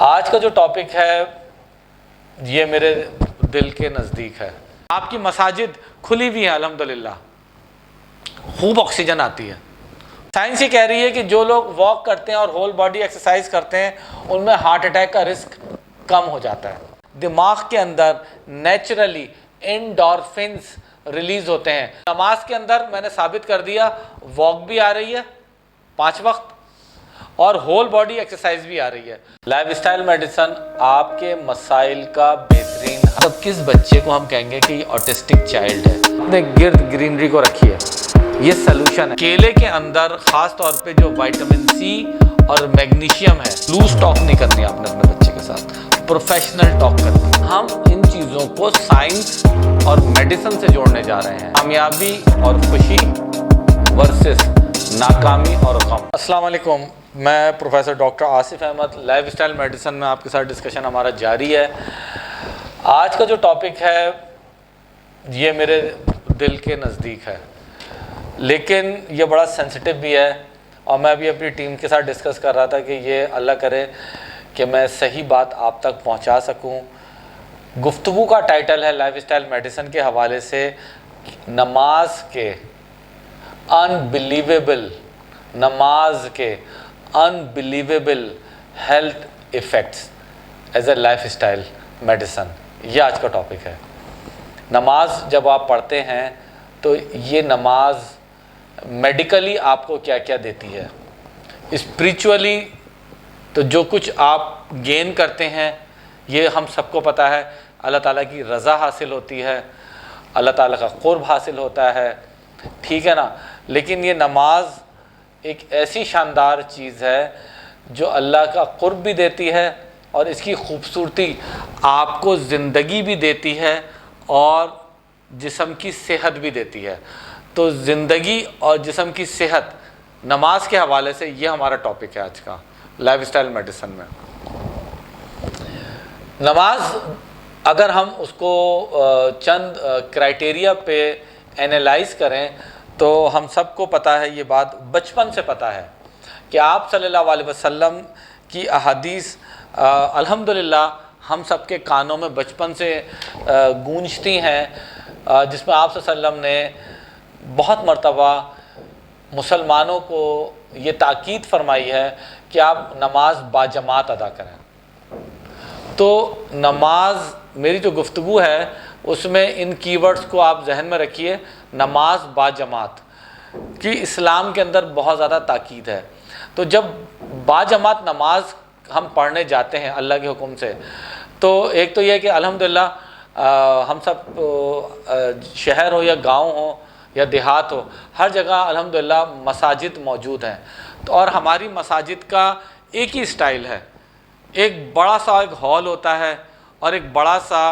आज का जो टॉपिक है ये मेरे दिल के नज़दीक है। आपकी मसाजिद खुली हुई हैं अल्हम्दुलिल्लाह, खूब ऑक्सीजन आती है। साइंस ये कह रही है कि जो लोग वॉक करते हैं और होल बॉडी एक्सरसाइज करते हैं उनमें हार्ट अटैक का रिस्क कम हो जाता है। दिमाग के अंदर नेचुरली एंडोर्फिन्स रिलीज होते हैं। नमाज के अंदर मैंने साबित कर दिया वॉक भी आ रही है 5 वक्त और होल बॉडी एक्सरसाइज भी आ रही है। लाइफस्टाइल मेडिसिन आपके मसाइल का बेहतरीन। अब किस बच्चे को हम कहेंगे कि ये ऑटिस्टिक चाइल्ड है, अपने गिर्द ग्रीनरी को रखिए, ये सलूशन है। केले के अंदर खास तौर पे जो विटामिन सी और मैग्नीशियम है, लूज टॉक नहीं करनी आपने अपने बच्चे के साथ, प्रोफेशनल टॉक करनी। हम इन चीज़ों को साइंस और मेडिसिन से जोड़ने जा रहे हैं। कामयाबी और खुशी वर्सेस नाकामी और गम। अस्सलाम वालेकुम, मैं professor doctor Asif Ahmed. Lifestyle medicine में आपके साथ डिस्कशन हमारा जारी है। आज का जो टॉपिक है ये मेरे दिल के नज़दीक है, लेकिन ये बड़ा सेंसिटिव भी है और मैं अभी अपनी टीम के साथ डिस्कस कर रहा था कि ये अल्लाह करे कि मैं सही बात आप तक पहुंचा सकूं। गुफ्तगू का टाइटल है लाइफस्टाइल मेडिसिन के हवाले से नमाज के unbelievable health effects as a lifestyle medicine. ये आज का टॉपिक है। नमाज जब आप पढ़ते हैं तो ये नमाज मेडिकली आपको क्या क्या देती है, स्पिरिचुअली तो जो कुछ आप गेन करते हैं ये हम सबको पता है। अल्लाह ताला की रज़ा हासिल होती है, अल्लाह ताला का क़ुर्ब हासिल होता है, ठीक है ना। लेकिन ये नमाज एक ऐसी शानदार चीज़ है जो अल्लाह का क़ुर्ब भी देती है और इसकी खूबसूरती आपको ज़िंदगी भी देती है और जिस्म की सेहत भी देती है। तो ज़िंदगी और जिस्म की सेहत नमाज के हवाले से ये हमारा टॉपिक है आज का लाइफस्टाइल मेडिसिन में। नमाज अगर हम उसको चंद क्राइटेरिया पे एनालाइज करें तो हम सबको पता है, ये बात बचपन से पता है कि आप सल्लल्लाहु अलैहि वसल्लम की अहादीस अल्हम्दुलिल्लाह हम सबके कानों में बचपन से गूंजती हैं, जिसमें आप सल्लल्लाहु अलैहि वसल्लम ने बहुत मर्तबा मुसलमानों को ये ताकीद फरमाई है कि आप नमाज बाजमात अदा करें। तो नमाज, मेरी जो गुफ्तगू है उसमें इन कीवर्ड्स को आप जहन में रखिए। नमाज बाजमात की इस्लाम के अंदर बहुत ज़्यादा ताकीद है। तो जब बाजमात नमाज हम पढ़ने जाते हैं अल्लाह के हुक्म से, तो एक तो यह कि अल्हम्दुलिल्लाह हम सब शहर हो या गांव हो या देहात हो, हर जगह अल्हम्दुलिल्लाह मसाजिद मौजूद हैं। तो और हमारी मसाजिद का एक ही स्टाइल है, एक बड़ा सा एक हॉल होता है और एक बड़ा सा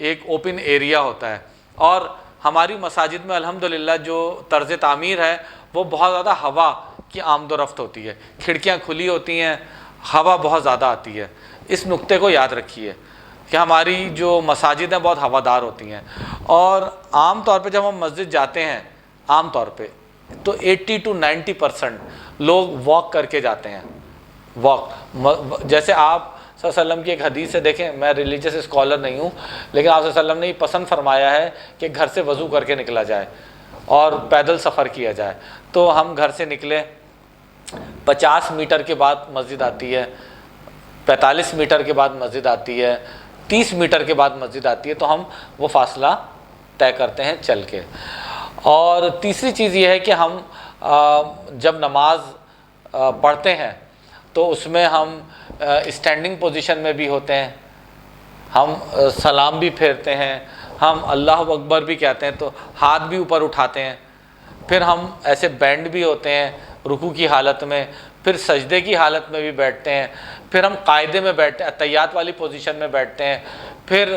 एक ओपन एरिया होता है। और हमारी मसाजिद में अल्हम्दुलिल्लाह जो तर्ज़ तामीर है वो बहुत ज़्यादा हवा की आमदोरफ्त होती है, खिड़कियाँ खुली होती हैं, हवा बहुत ज़्यादा आती है। इस नुक्ते को याद रखिए कि हमारी जो मसाजिद हैं बहुत हवादार होती हैं। और आम तौर पे जब हम मस्जिद जाते हैं आम तौर पे तो 80 to 90% लोग वॉक करके जाते हैं। वॉक जैसे आप सल्लल्लाहु की एक हदीस से देखें, मैं रिलीजियस स्कॉलर नहीं हूँ, लेकिन आप सल्लल्लाहु ने पसंद फरमाया है कि घर से वज़ू करके निकला जाए और पैदल सफ़र किया जाए। तो हम घर से निकले, 50 मीटर के बाद मस्जिद आती है, 45 मीटर के बाद मस्जिद आती है, 30 मीटर के बाद मस्जिद आती है, तो हम वो फासला तय करते हैं चल के। और तीसरी चीज़ ये है कि हम जब नमाज पढ़ते हैं तो उसमें हम स्टैंडिंग पोजीशन में भी होते हैं, हम सलाम भी फेरते हैं, हम अल्लाह अकबर भी कहते हैं, तो हाथ भी ऊपर उठाते हैं, फिर हम ऐसे बैंड भी होते हैं रुकू की हालत में, फिर सजदे की हालत में भी बैठते हैं, फिर हम कायदे में बैठते हैं, तैयात वाली पोजीशन में बैठते हैं, फिर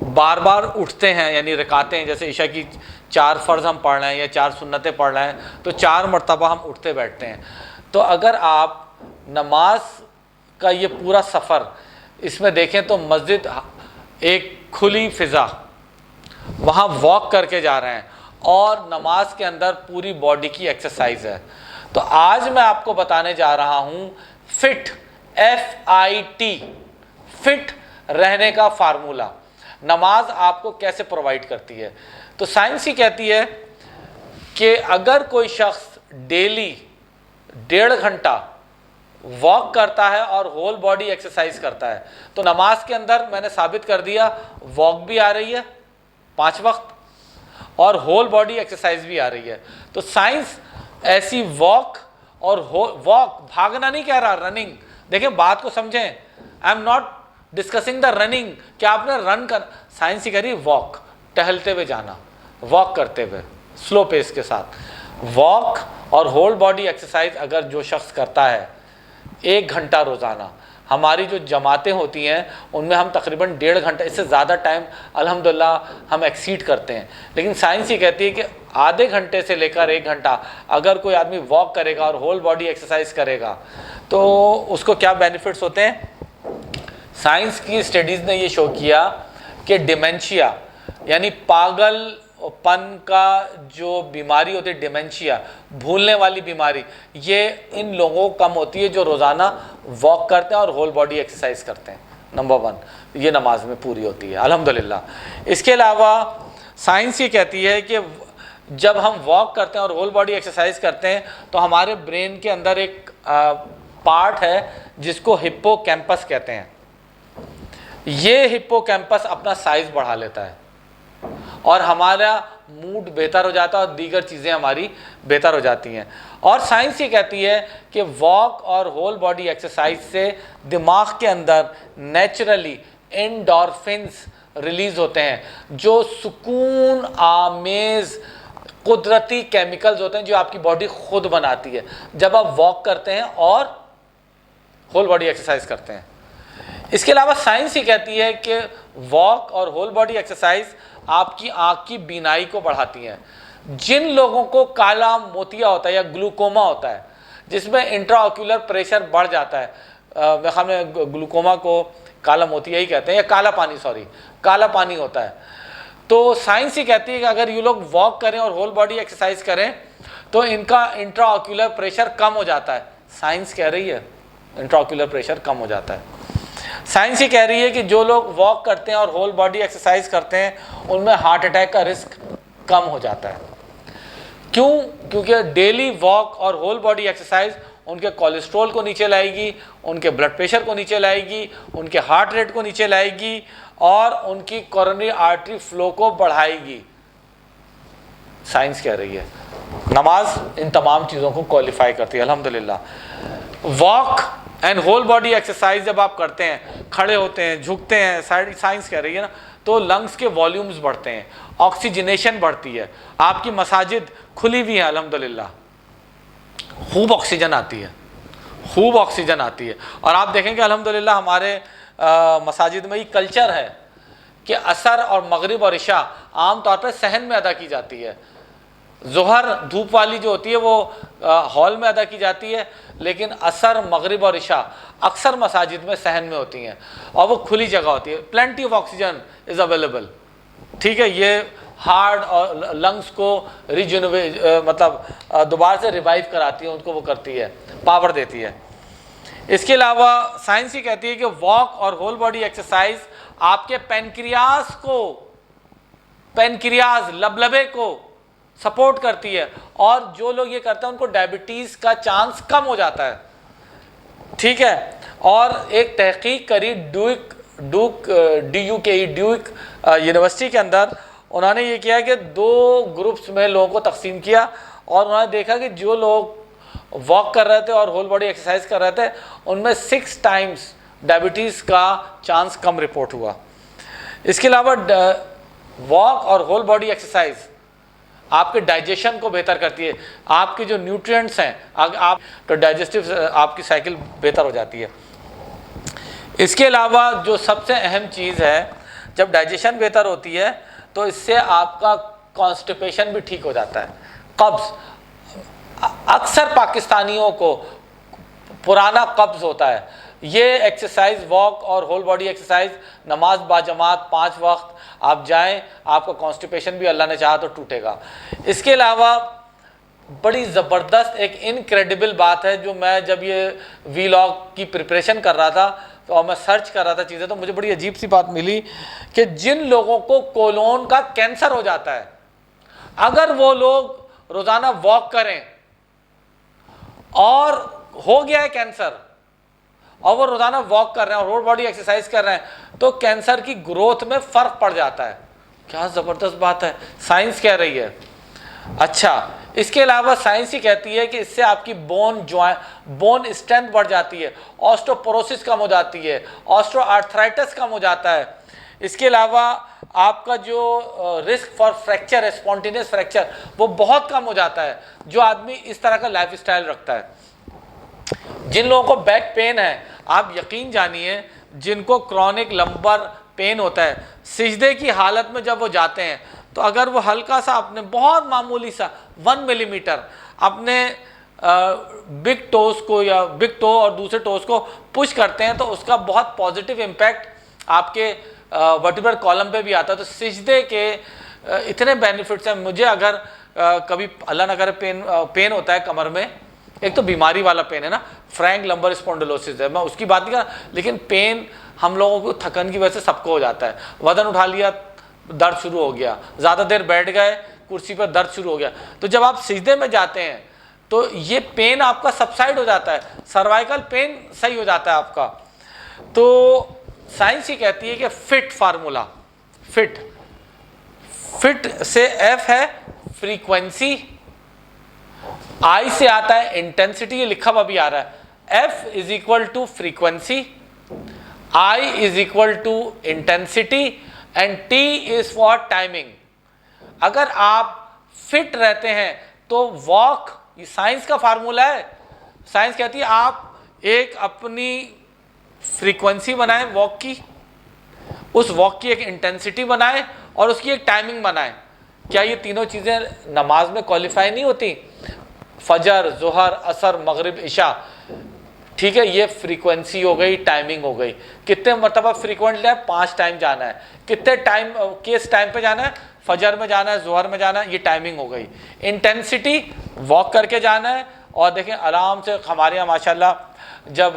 बार बार उठते हैं, यानी रकाते हैं, जैसे ईशा की 4 फ़र्ज़ हम पढ़ रहे हैं या 4 सुन्नतें पढ़ रहे हैं तो 4 मरतबा हम उठते बैठते हैं। तो अगर आप नमाज का ये पूरा सफ़र इसमें देखें तो मस्जिद एक खुली फ़िज़ा, वहाँ वॉक करके जा रहे हैं और नमाज के अंदर पूरी बॉडी की एक्सरसाइज है। तो आज मैं आपको बताने जा रहा हूँ फिट FIT फिट रहने का फार्मूला नमाज आपको कैसे प्रोवाइड करती है। तो साइंस ही कहती है कि अगर कोई शख्स डेली 1.5 घंटा वॉक करता है और होल बॉडी एक्सरसाइज करता है तो नमाज के अंदर मैंने साबित कर दिया वॉक भी आ रही है 5 वक्त और होल बॉडी एक्सरसाइज भी आ रही है। तो साइंस ऐसी वॉक और वॉक भागना नहीं कह रहा, रनिंग। देखें बात को समझें, I am not discussing the running कि आपने रन कर, साइंस ही कह रही वॉक, टहलते हुए जाना, वॉक करते हुए स्लो पेस के साथ। वॉक और होल बॉडी एक्सरसाइज अगर जो शख्स करता है 1 घंटा रोज़ाना, हमारी जो जमातें होती हैं उनमें हम तकरीबन 1.5 घंटा, इससे ज़्यादा टाइम अल्हम्दुलिल्लाह हम एक्सीड करते हैं, लेकिन साइंस ये कहती है कि आधे घंटे से लेकर 1 घंटा अगर कोई आदमी वॉक करेगा और होल बॉडी एक्सरसाइज करेगा तो उसको क्या बेनिफिट्स होते हैं। साइंस की स्टडीज़ ने ये शो किया कि डिमेंशिया यानी पागलपन का जो बीमारी होती है, डिमेंशिया भूलने वाली बीमारी, ये इन लोगों को कम होती है जो रोज़ाना वॉक करते हैं और होल बॉडी एक्सरसाइज करते हैं। नंबर 1 ये नमाज में पूरी होती है अल्हम्दुलिल्लाह। इसके अलावा साइंस ये कहती है कि जब हम वॉक करते हैं और होल बॉडी एक्सरसाइज करते हैं तो हमारे ब्रेन के अंदर एक पार्ट है जिसको हिप्पोकैम्पस कहते हैं। ये हिप्पोकैम्पस अपना साइज बढ़ा लेता है और हमारा मूड बेहतर हो जाता है और दीगर चीज़ें हमारी बेहतर हो जाती हैं। और साइंस ये कहती है कि वॉक और होल बॉडी एक्सरसाइज से दिमाग के अंदर नेचुरली एंडोर्फिन्स रिलीज़ होते हैं जो सुकून आमेज़ कुदरती केमिकल्स होते हैं जो आपकी बॉडी खुद बनाती है जब आप वॉक करते हैं और होल बॉडी एक्सरसाइज करते हैं। इसके अलावा साइंस ये कहती है कि वॉक और होल बॉडी एक्सरसाइज आपकी आँख की बीनाई को बढ़ाती हैं। जिन लोगों को काला मोतिया होता है या ग्लूकोमा होता है जिसमें इंट्राऑक्यूलर प्रेशर बढ़ जाता है, मेरे ख्याल में ग्लूकोमा को काला मोतिया ही कहते हैं, या काला पानी, सॉरी काला पानी होता है। तो साइंस ही कहती है कि अगर ये लोग वॉक करें और होल बॉडी एक्सरसाइज करें तो इनका इंट्राऑक्यूलर प्रेशर कम हो जाता है। साइंस कह रही है इंट्राऑक्यूलर प्रेशर कम हो जाता है। साइंस ये कह रही है कि जो लोग वॉक करते हैं और होल बॉडी एक्सरसाइज करते हैं उनमें हार्ट अटैक का रिस्क कम हो जाता है। क्यों? क्योंकि डेली वॉक और होल बॉडी एक्सरसाइज उनके कोलेस्ट्रॉल को नीचे लाएगी, उनके ब्लड प्रेशर को नीचे लाएगी, उनके हार्ट रेट को नीचे लाएगी और उनकी कोरोनरी आर्टरी फ्लो को बढ़ाएगी। साइंस कह रही है नमाज इन तमाम चीज़ों को क्वालिफाई करती है अल्हम्दुलिल्लाह। Walk and whole body exercise जब आप करते हैं, खड़े होते हैं, झुकते हैं, साइंस कह रही है ना, तो लंग्स के वॉल्यूम्स बढ़ते हैं, ऑक्सीजनेशन बढ़ती है, आपकी मसाजिद खुली हुई हैं अल्हम्दुलिल्लाह, खूब ऑक्सीजन आती है, खूब ऑक्सीजन आती है। और आप देखेंगे अल्हम्दुलिल्लाह हमारे मसाजिद में ये कल्चर है कि असर और मगरिब और इशा आम तौर पर सहन में अदा की जाती है। ज़ोहर धूप वाली जो होती है वो हॉल में अदा की जाती है, लेकिन असर मगरिब और इशा अक्सर मसाजिद में सहन में होती हैं और वो खुली जगह होती है। Plenty of oxygen is available, ठीक है। ये हार्ट और लंग्स को मतलब दोबारा से रिवाइव कराती है, उनको वो करती है, पावर देती है। इसके अलावा साइंस ये कहती है कि वॉक और होल बॉडी एक्सरसाइज आपके पेनक्रियाज लबलबे को सपोर्ट करती है और जो लोग ये करते हैं उनको डायबिटीज़ का चांस कम हो जाता है, ठीक है। और एक तहकीक करी ड्यूक यूनिवर्सिटी के अंदर, उन्होंने ये किया कि 2 ग्रुप्स में लोगों को तकसीम किया और उन्होंने देखा कि जो लोग वॉक कर रहे थे और होल बॉडी एक्सरसाइज कर रहे थे उनमें 6 टाइम्स डायबिटीज़ का चांस कम रिपोर्ट हुआ। इसके अलावा वॉक और होल बॉडी एक्सरसाइज आपके डाइजेशन को बेहतर करती है, आपके जो न्यूट्रिएंट्स हैं आप तो डाइजेस्टिव आपकी साइकिल बेहतर हो जाती है। इसके अलावा जो सबसे अहम चीज़ है, जब डाइजेशन बेहतर होती है तो इससे आपका कॉन्स्टिपेशन भी ठीक हो जाता है, कब्ज़। अक्सर पाकिस्तानियों को पुराना कब्ज़ होता है। ये एक्सरसाइज वॉक और होल बॉडी एक्सरसाइज नमाज बाजमात 5 वक्त आप जाएं, आपका कॉन्स्टिपेशन भी अल्लाह ने चाहा तो टूटेगा। इसके अलावा बड़ी ज़बरदस्त एक इनक्रेडिबल बात है, जो मैं जब ये वीलॉग की प्रिपरेशन कर रहा था तो मैं सर्च कर रहा था चीज़ें, तो मुझे बड़ी अजीब सी बात मिली कि जिन लोगों को कोलोन का कैंसर हो जाता है, अगर वो लोग रोज़ाना वॉक करें और हो गया है कैंसर और वो रोज़ाना वॉक कर रहे हैं और रोड बॉडी एक्सरसाइज कर रहे हैं, तो कैंसर की ग्रोथ में फ़र्क पड़ जाता है। क्या ज़बरदस्त बात है, साइंस कह रही है। अच्छा, इसके अलावा साइंस ही कहती है कि इससे आपकी बोन स्ट्रेंथ बढ़ जाती है, ऑस्टोपोरोसिस कम हो जाती है, ऑस्टोआर्थराइटिस कम हो जाता है। इसके अलावा आपका जो रिस्क फॉर फ्रैक्चर है, स्पॉन्टेनियस फ्रैक्चर, वो बहुत कम हो जाता है जो आदमी इस तरह का लाइफ स्टाइल रखता है। जिन लोगों को बैक पेन है, आप यकीन जानिए, जिनको क्रॉनिक लंबर पेन होता है, सिजदे की हालत में जब वो जाते हैं तो अगर वो हल्का सा अपने बहुत मामूली सा 1 मिलीमीटर अपने बिग टोस को या बिग टो और दूसरे टोस को पुश करते हैं तो उसका बहुत पॉजिटिव इम्पैक्ट आपके वर्टिब्रल कॉलम पे भी आता है। तो सिजदे के इतने बेनिफिट्स हैं। मुझे अगर कभी अल्लाह ना करे पेन होता है कमर में, एक तो बीमारी वाला पेन है ना, फ्रैंक लंबर स्पॉन्डिलोसिस है, मैं उसकी बात नहीं कर रहा, लेकिन पेन हम लोगों को थकन की वजह से सबको हो जाता है। वजन उठा लिया, दर्द शुरू हो गया, ज़्यादा देर बैठ गए कुर्सी पर, दर्द शुरू हो गया। तो जब आप सिजदे में जाते हैं तो ये पेन आपका सबसाइड हो जाता है, सर्वाइकल पेन सही हो जाता है आपका। तो साइंस ही कहती है कि फिट फार्मूला, फिट से एफ है फ्रीक्वेंसी, आई से आता है इंटेंसिटी, ये लिखा हुआ भी आ रहा है, F is equal to frequency, I is equal to intensity and T is for timing. अगर आप फिट रहते हैं तो वॉक, ये साइंस का फार्मूला है, साइंस कहती है आप एक अपनी फ्रीक्वेंसी बनाएं वॉक की, उस वॉक की एक इंटेंसिटी बनाएं और उसकी एक टाइमिंग बनाएं। क्या ये तीनों चीज़ें नमाज में क्वालिफाई नहीं होती? फजर, जोहर, असर, मगरिब, इशा, ठीक है, ये फ्रीक्वेंसी हो गई, टाइमिंग हो गई। कितने मरतबा फ्रीक्वेंटली है? 5 टाइम जाना है। कितने टाइम, किस टाइम पे जाना है? फजर में जाना है, जोहर में जाना है, ये टाइमिंग हो गई। इंटेंसिटी, वॉक करके जाना है। और देखें आराम से, हमारे यहाँ माशाल्लाह जब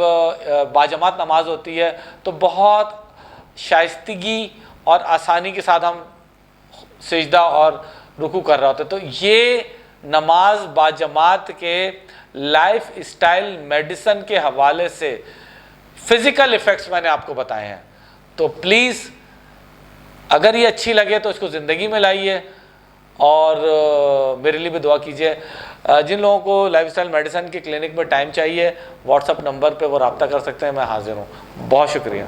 बाजमात नमाज होती है तो बहुत शाइस्तगी और आसानी के साथ हम सिजदा और रुकू कर रहे होते। तो ये नमाज बाजमात के लाइफ स्टाइल मेडिसिन के हवाले से फिज़िकल इफ़ेक्ट्स मैंने आपको बताए हैं। तो प्लीज़ अगर ये अच्छी लगे तो इसको ज़िंदगी में लाइए और मेरे लिए भी दुआ कीजिए। जिन लोगों को लाइफ स्टाइल मेडिसिन के क्लिनिक में टाइम चाहिए, व्हाट्सअप नंबर पे वो रब्ता कर सकते हैं, मैं हाजिर हूँ। बहुत शुक्रिया।